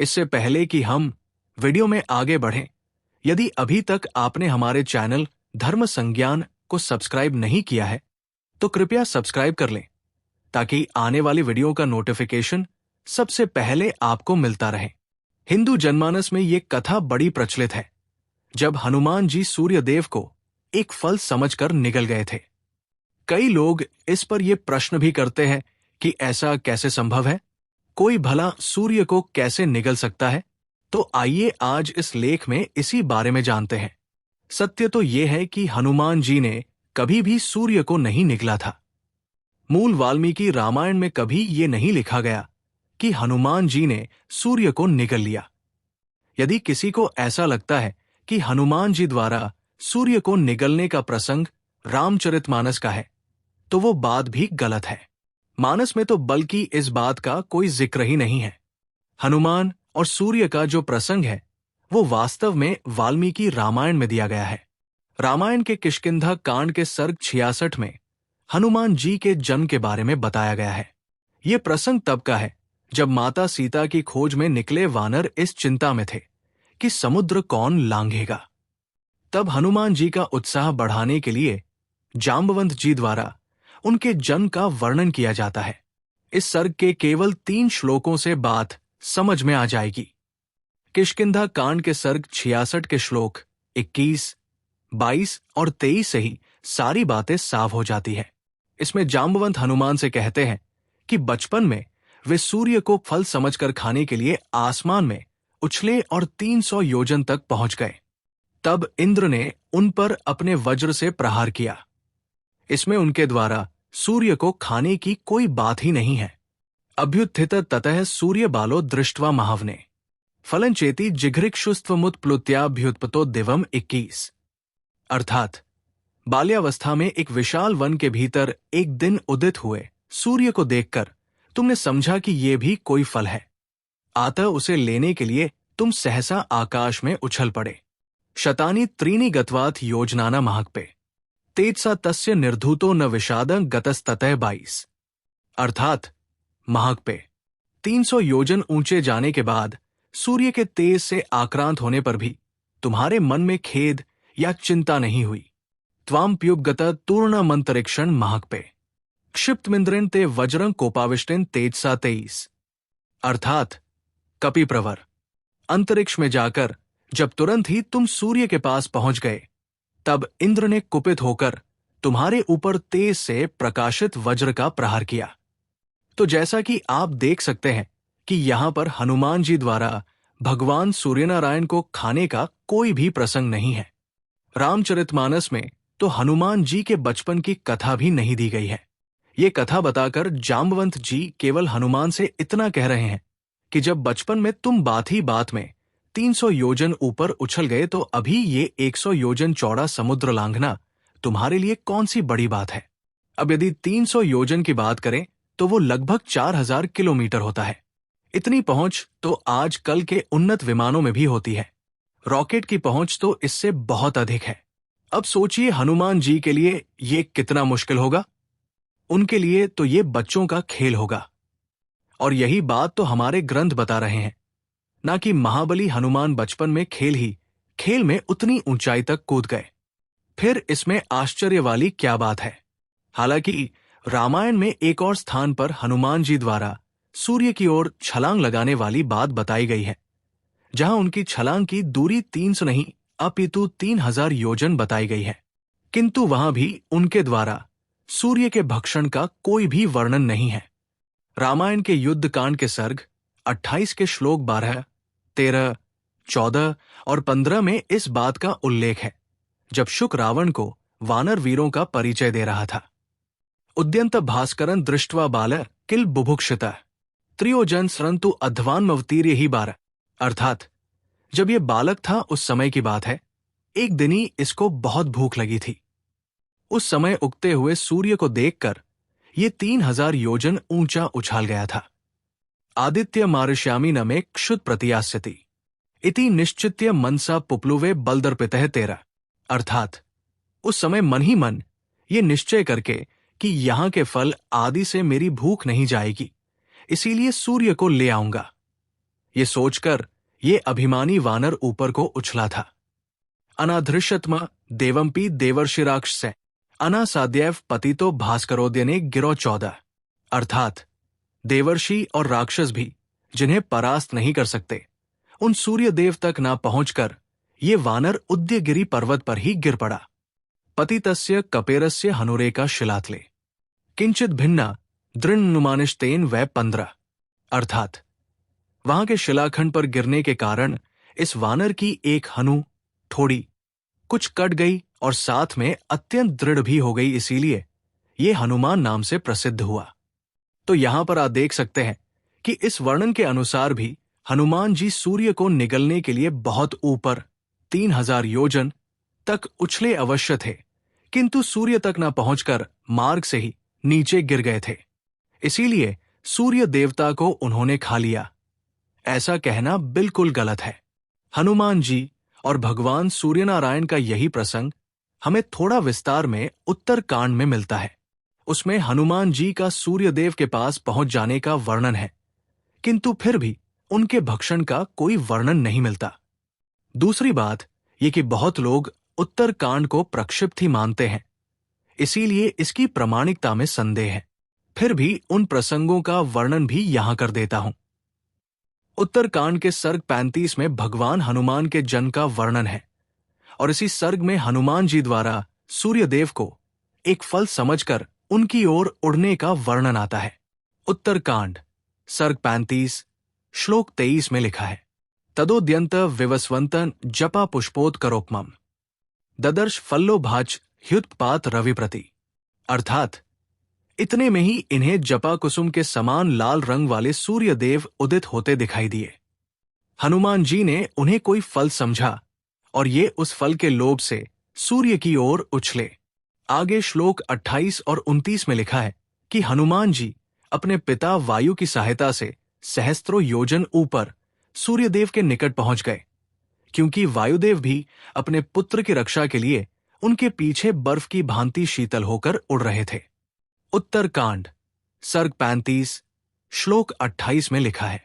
इससे पहले कि हम वीडियो में आगे बढ़ें, यदि अभी तक आपने हमारे चैनल धर्म संज्ञान को सब्सक्राइब नहीं किया है तो कृपया सब्सक्राइब कर लें ताकि आने वाली वीडियो का नोटिफिकेशन सबसे पहले आपको मिलता रहे। हिंदू जनमानस में ये कथा बड़ी प्रचलित है। जब हनुमान जी सूर्यदेव को एक फल समझकर निगल गए थे। कई लोग इस पर यह प्रश्न भी करते हैं कि ऐसा कैसे संभव है, कोई भला सूर्य को कैसे निगल सकता है। तो आइए आज इस लेख में इसी बारे में जानते हैं। सत्य तो यह है कि हनुमान जी ने कभी भी सूर्य को नहीं निगला था। मूल वाल्मीकि रामायण में कभी ये नहीं लिखा गया कि हनुमान जी ने सूर्य को निगल लिया। यदि किसी को ऐसा लगता है कि हनुमान जी द्वारा सूर्य को निगलने का प्रसंग रामचरितमानस का है, तो वो बात भी गलत है। मानस में तो बल्कि इस बात का कोई जिक्र ही नहीं है। हनुमान और सूर्य का जो प्रसंग है वो वास्तव में वाल्मीकि रामायण में दिया गया है। रामायण के किष्किंधा कांड के सर्ग 66 में हनुमान जी के जन्म के बारे में बताया गया है। ये प्रसंग तब का है जब माता सीता की खोज में निकले वानर इस चिंता में थे कि समुद्र कौन लांघेगा। तब हनुमान जी का उत्साह बढ़ाने के लिए जाम्बवंत जी द्वारा उनके जन्म का वर्णन किया जाता है। इस सर्ग के केवल 3 श्लोकों से बात समझ में आ जाएगी। किष्किंधा कांड के सर्ग 66 के श्लोक 21, 22 और 23 से ही सारी बातें साफ हो जाती है। इसमें जाम्बवंत हनुमान से कहते हैं कि बचपन में वे सूर्य को फल समझकर खाने के लिए आसमान में उछले और 300 योजन तक पहुंच गए। तब इंद्र ने उन पर अपने वज्र से प्रहार किया। इसमें उनके द्वारा सूर्य को खाने की कोई बात ही नहीं है। अभ्युत्थित ततः सूर्य बालो दृष्ट्वा महावने फलंचेति जिघृक्षुस्त्वमुत्प्लुत्याभ्युत्पतो दिवम 21। अर्थात बाल्यावस्था में एक विशाल वन के भीतर एक दिन उदित हुए सूर्य को देखकर तुमने समझा कि यह भी कोई फल है, अतः उसे लेने के लिए तुम सहसा आकाश में उछल पड़े। शतानि त्रीणि गत्वाथ योजनाना महक्पे तेजसा तस्य निर्धूतो न विषादं गतस्ततः 22। अर्थात महक्पे 300 योजन ऊंचे जाने के बाद सूर्य के तेज से आक्रांत होने पर भी तुम्हारे मन में खेद या चिंता नहीं हुई। त्वाम्प्युपगत तूर्णमंतरिक्षण महक्पे क्षिप्तमिंद्रेण ते वज्रं कोपाविष्टेन तेजसा 23। अर्थात कपिप्रवर अंतरिक्ष में जाकर जब तुरंत ही तुम सूर्य के पास पहुंच गए, तब इंद्र ने कुपित होकर तुम्हारे ऊपर तेज से प्रकाशित वज्र का प्रहार किया। तो जैसा कि आप देख सकते हैं कि यहां पर हनुमान जी द्वारा भगवान सूर्यनारायण को खाने का कोई भी प्रसंग नहीं है। रामचरितमानस में तो हनुमान जी के बचपन की कथा भी नहीं दी गई है। ये कथा बताकर जाम्बवंत जी केवल हनुमान से इतना कह रहे हैं कि जब बचपन में तुम बात ही बात में 300 योजन ऊपर उछल गए तो अभी ये 100 योजन चौड़ा समुद्र लांघना तुम्हारे लिए कौन सी बड़ी बात है। अब यदि 300 योजन की बात करें तो वो लगभग 4000 किलोमीटर होता है। इतनी पहुंच तो आज कल के उन्नत विमानों में भी होती है। रॉकेट की पहुंच तो इससे बहुत अधिक है। अब सोचिए हनुमान जी के लिए ये कितना मुश्किल होगा। उनके लिए तो ये बच्चों का खेल होगा। और यही बात तो हमारे ग्रंथ बता रहे हैं, ना कि महाबली हनुमान बचपन में खेल में उतनी ऊंचाई तक कूद गए। फिर इसमें आश्चर्य वाली क्या बात है। हालांकि रामायण में एक और स्थान पर हनुमान जी द्वारा सूर्य की ओर छलांग लगाने वाली बात बताई गई है, जहां उनकी छलांग की दूरी 300 नहीं अपितु 3000 योजन बताई गई है। किंतु वहां भी उनके द्वारा सूर्य के भक्षण का कोई भी वर्णन नहीं है। रामायण के युद्ध कांड के सर्ग 28 के श्लोक 12, 13, 14 और 15 में इस बात का उल्लेख है, जब शुक रावण को वानर वीरों का परिचय दे रहा था। उद्यंत भास्करन दृष्ट्वा बाल किल बुभुक्षित त्रियोजन स्रंतु अध्वान्मवतीर्य ही 12। अर्थात जब ये बालक था उस समय की बात है। एक दिन ही इसको बहुत भूख लगी थी। उस समय उगते हुए सूर्य को देखकर ये 3000 योजन ऊंचा उछाल गया था। आदित्य मारिष्यामी न में क्षुत प्रतियास्यति इति निश्चित्य मनसा पुप्लुवे बलदर्पितः 13। अर्थात उस समय मन ही मन ये निश्चय करके कि यहां के फल आदि से मेरी भूख नहीं जाएगी, इसीलिए सूर्य को ले आऊंगा। ये सोचकर ये अभिमानी वानर ऊपर को उछला था। अनाधृष्यत्म देवंपी देवर्षिराक्ष से अनासाद्यव पतितो भास्करोदय ने गिरो 14, अर्थात देवर्षि और राक्षस भी जिन्हें परास्त नहीं कर सकते, उन सूर्य देव तक ना पहुंचकर ये वानर उद्यगिरि पर्वत पर ही गिर पड़ा। पतितस्य कपेरस्य हनुरेका शिलातले किंचित भिन्ना दृढ़नुमानिष्तेन वै 15, अर्थात वहां के शिलाखंड पर गिरने के कारण इस वानर की एक हनु थोड़ी कुछ कट गई और साथ में अत्यंत दृढ़ भी हो गई, इसीलिए ये हनुमान नाम से प्रसिद्ध हुआ। तो यहां पर आप देख सकते हैं कि इस वर्णन के अनुसार भी हनुमान जी सूर्य को निगलने के लिए बहुत ऊपर 3000 योजन तक उछले अवश्य थे, किंतु सूर्य तक न पहुंचकर मार्ग से ही नीचे गिर गए थे। इसीलिए सूर्य देवता को उन्होंने खा लिया, ऐसा कहना बिल्कुल गलत है। हनुमान जी और भगवान सूर्यनारायण का यही प्रसंग हमें थोड़ा विस्तार में उत्तर कांड में मिलता है। उसमें हनुमान जी का सूर्यदेव के पास पहुंच जाने का वर्णन है, किंतु फिर भी उनके भक्षण का कोई वर्णन नहीं मिलता। दूसरी बात ये कि बहुत लोग उत्तर कांड को प्रक्षिप्त ही मानते हैं, इसीलिए इसकी प्रामाणिकता में संदेह है। फिर भी उन प्रसंगों का वर्णन भी यहां कर देता हूं। उत्तरकांड के सर्ग 35 में भगवान हनुमान के जन्म का वर्णन है और इसी सर्ग में हनुमान जी द्वारा सूर्यदेव को एक फल समझकर उनकी ओर उड़ने का वर्णन आता है। उत्तरकांड सर्ग 35 श्लोक 23 में लिखा है, तदोद्यंत विवस्वंतन जपा पुष्पोत्करोपमम ददर्श फल्लोभाच ह्युत्पात रविप्रति, अर्थात इतने में ही इन्हें जपा कुसुम के समान लाल रंग वाले सूर्यदेव उदित होते दिखाई दिए। हनुमान जी ने उन्हें कोई फल समझा और ये उस फल के लोभ से सूर्य की ओर उछले। आगे श्लोक 28 और 29 में लिखा है कि हनुमान जी अपने पिता वायु की सहायता से सहस्त्रों योजन ऊपर सूर्यदेव के निकट पहुंच गए, क्योंकि वायुदेव भी अपने पुत्र की रक्षा के लिए उनके पीछे बर्फ की भांति शीतल होकर उड़ रहे थे। उत्तरकांड सर्ग 35 श्लोक 28 में लिखा है,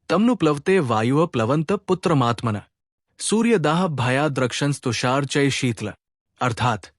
तमनु प्लवते वायुव प्लवंत पुत्रमात्मन सूर्यदाह भयाद्रक्षंस तुषार चय शीतल, अर्थात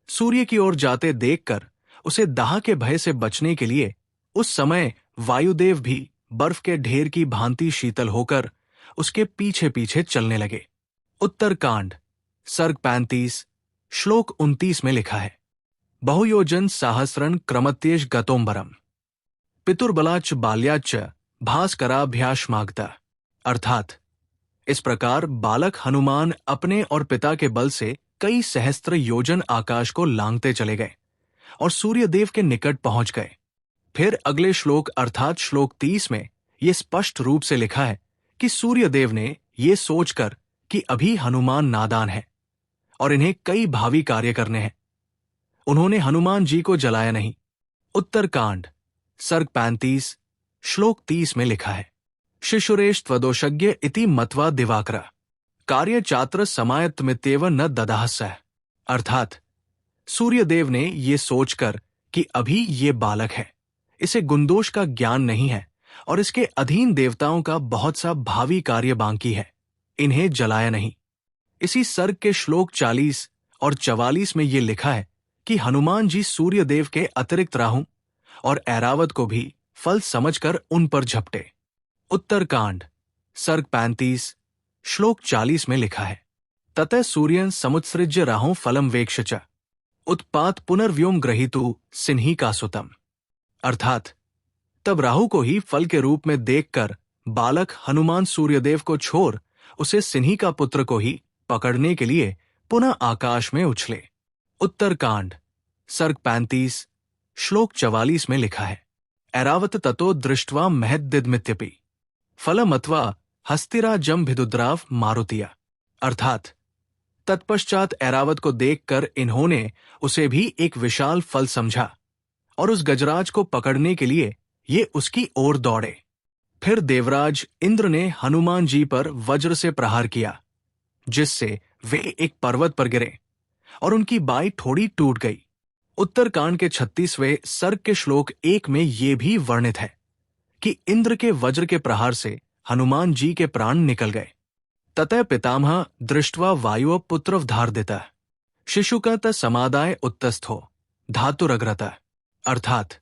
सूर्य की ओर जाते देखकर उसे दाह के भय से बचने के लिए उस समय वायुदेव भी बर्फ के ढेर की भांति शीतल होकर उसके पीछे पीछे चलने लगे। उत्तरकांड सर्ग 35 श्लोक 29 में लिखा है, बहुयोजन साहस्रन क्रमत्येश गतोंबरम पितुर्बलाच बाल्याच भास्कराभ्यासमागता, अर्थात इस प्रकार बालक हनुमान अपने और पिता के बल से कई सहस्त्र योजन आकाश को लांघते चले गए और सूर्यदेव के निकट पहुंच गए। फिर अगले श्लोक अर्थात श्लोक 30 में यह स्पष्ट रूप से लिखा है कि सूर्यदेव ने ये सोचकर कि अभी हनुमान नादान है और इन्हें कई भावी कार्य करने हैं, उन्होंने हनुमान जी को जलाया नहीं। उत्तरकांड सर्ग 35 श्लोक 30 में लिखा है, शिशुरेश त्वदोषज्ञ इति मत्वा दिवाकरा कार्य चात्र समायत्मित्येव न ददाहसः, अर्थात सूर्यदेव ने ये सोचकर कि अभी ये बालक है, इसे गुंदोष का ज्ञान नहीं है और इसके अधीन देवताओं का बहुत सा भावी कार्य बाकी है, इन्हें जलाया नहीं। इसी सर्ग के श्लोक 40 और 44 में ये लिखा है कि हनुमान जी सूर्यदेव के अतिरिक्त राहु और ऐरावत को भी फल समझकर उन पर झपटे। उत्तरकांड सर्ग 35 श्लोक 40 में लिखा है, ततः सूर्यन समुत्सृज्य राहु फलम वेक्ष उत्पात पुनर्व्योम ग्रहीतु सिन्ही का सुतम, अर्थात तब राहु को ही फल के रूप में देखकर बालक हनुमान सूर्यदेव को छोड़ उसे सिन्ही का पुत्र को ही पकड़ने के लिए पुनः आकाश में उछले। उत्तरकांड सर्ग 35 श्लोक 44 में लिखा है, ऐरावत ततो दृष्ट्वा महद्दिदमित्यपि फलमत्वा हस्तिराजम भिदुद्राव मारुतिया, अर्थात तत्पश्चात ऐरावत को देखकर इन्होंने उसे भी एक विशाल फल समझा और उस गजराज को पकड़ने के लिए ये उसकी ओर दौड़े। फिर देवराज इंद्र ने हनुमान जी पर वज्र से प्रहार किया, जिससे वे एक पर्वत पर गिरे और उनकी बाई थोड़ी टूट गई। उत्तरकांड के 36वें सर्ग के श्लोक 1 में ये भी वर्णित है कि इंद्र के वज्र के प्रहार से हनुमान जी के प्राण निकल गए। ततः पितामह दृष्ट्वा वायुव पुत्रवधार्दितः शिशुकत समादाय उत्तस्थो धातुरग्रतः। अर्थात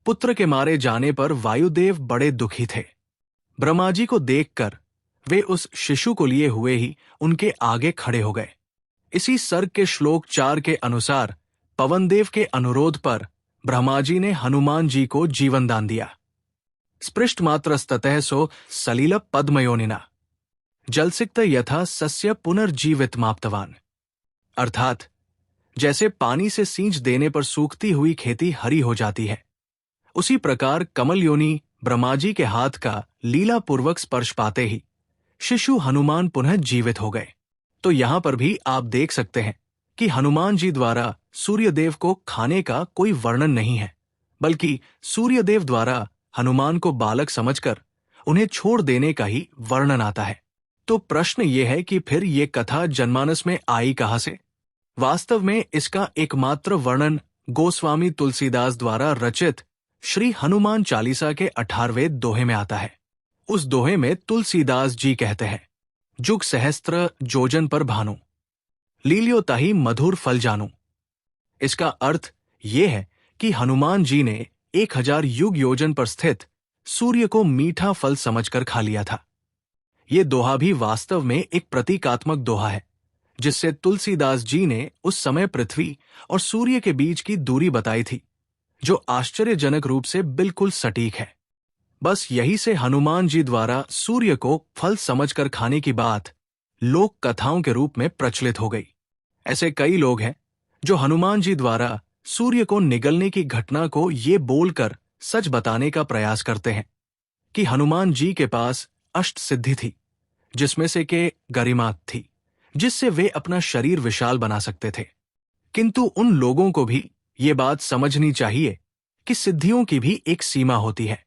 पुत्र के मारे जाने पर वायुदेव बड़े दुखी थे। ब्रह्मा जी को देखकर वे उस शिशु को लिए हुए ही उनके आगे खड़े हो गए। इसी सर्ग के श्लोक 4 के अनुसार पवनदेव के अनुरोध पर ब्रह्मा जी ने हनुमान जी को जीवन दान दिया। स्पृष्ट मात्रस्ततः सो सलील पद्मयोनिना जलसिक्त यथा सस्य पुनर्जीवित माप्तवान। अर्थात जैसे पानी से सींच देने पर सूखती हुई खेती हरी हो जाती है, उसी प्रकार कमल योनि ब्रह्मा जी के हाथ का लीलापूर्वक स्पर्श पाते ही शिशु हनुमान पुनः जीवित हो गए। तो यहां पर भी आप देख सकते हैं कि हनुमान जी द्वारा सूर्यदेव को खाने का कोई वर्णन नहीं है, बल्कि सूर्यदेव द्वारा हनुमान को बालक समझकर उन्हें छोड़ देने का ही वर्णन आता है। तो प्रश्न ये है कि फिर ये कथा जनमानस में आई कहां से? वास्तव में इसका एकमात्र वर्णन गोस्वामी तुलसीदास द्वारा रचित श्री हनुमान चालीसा के 18वें दोहे में आता है। उस दोहे में तुलसीदास जी कहते हैं, जुग सहस्त्र जोजन पर भानु लीलियो ताहि मधुर फल जानू। इसका अर्थ यह है कि हनुमान जी ने 1000 युग योजन पर स्थित सूर्य को मीठा फल समझकर खा लिया था। यह दोहा भी वास्तव में एक प्रतीकात्मक दोहा है, जिससे तुलसीदास जी ने उस समय पृथ्वी और सूर्य के बीच की दूरी बताई थी, जो आश्चर्यजनक रूप से बिल्कुल सटीक है। बस यही से हनुमान जी द्वारा सूर्य को फल समझकर खाने की बात लोक कथाओं के रूप में प्रचलित हो गई। ऐसे कई लोग हैं जो हनुमान जी द्वारा सूर्य को निगलने की घटना को ये बोलकर सच बताने का प्रयास करते हैं कि हनुमान जी के पास अष्ट सिद्धि थी, जिसमें से के गरिमा थी, जिससे वे अपना शरीर विशाल बना सकते थे। किंतु उन लोगों को भी ये बात समझनी चाहिए कि सिद्धियों की भी एक सीमा होती है,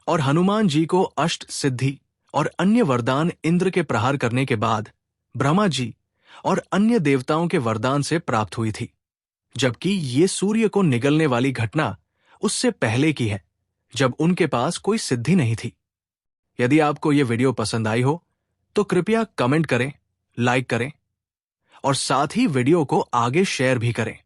और हनुमान जी को अष्ट सिद्धि और अन्य वरदान इंद्र के प्रहार करने के बाद ब्रह्मा जी और अन्य देवताओं के वरदान से प्राप्त हुई थी, जबकि ये सूर्य को निगलने वाली घटना उससे पहले की है, जब उनके पास कोई सिद्धि नहीं थी। यदि आपको ये वीडियो पसंद आई हो तो कृपया कमेंट करें, लाइक करें और साथ ही वीडियो को आगे शेयर भी करें।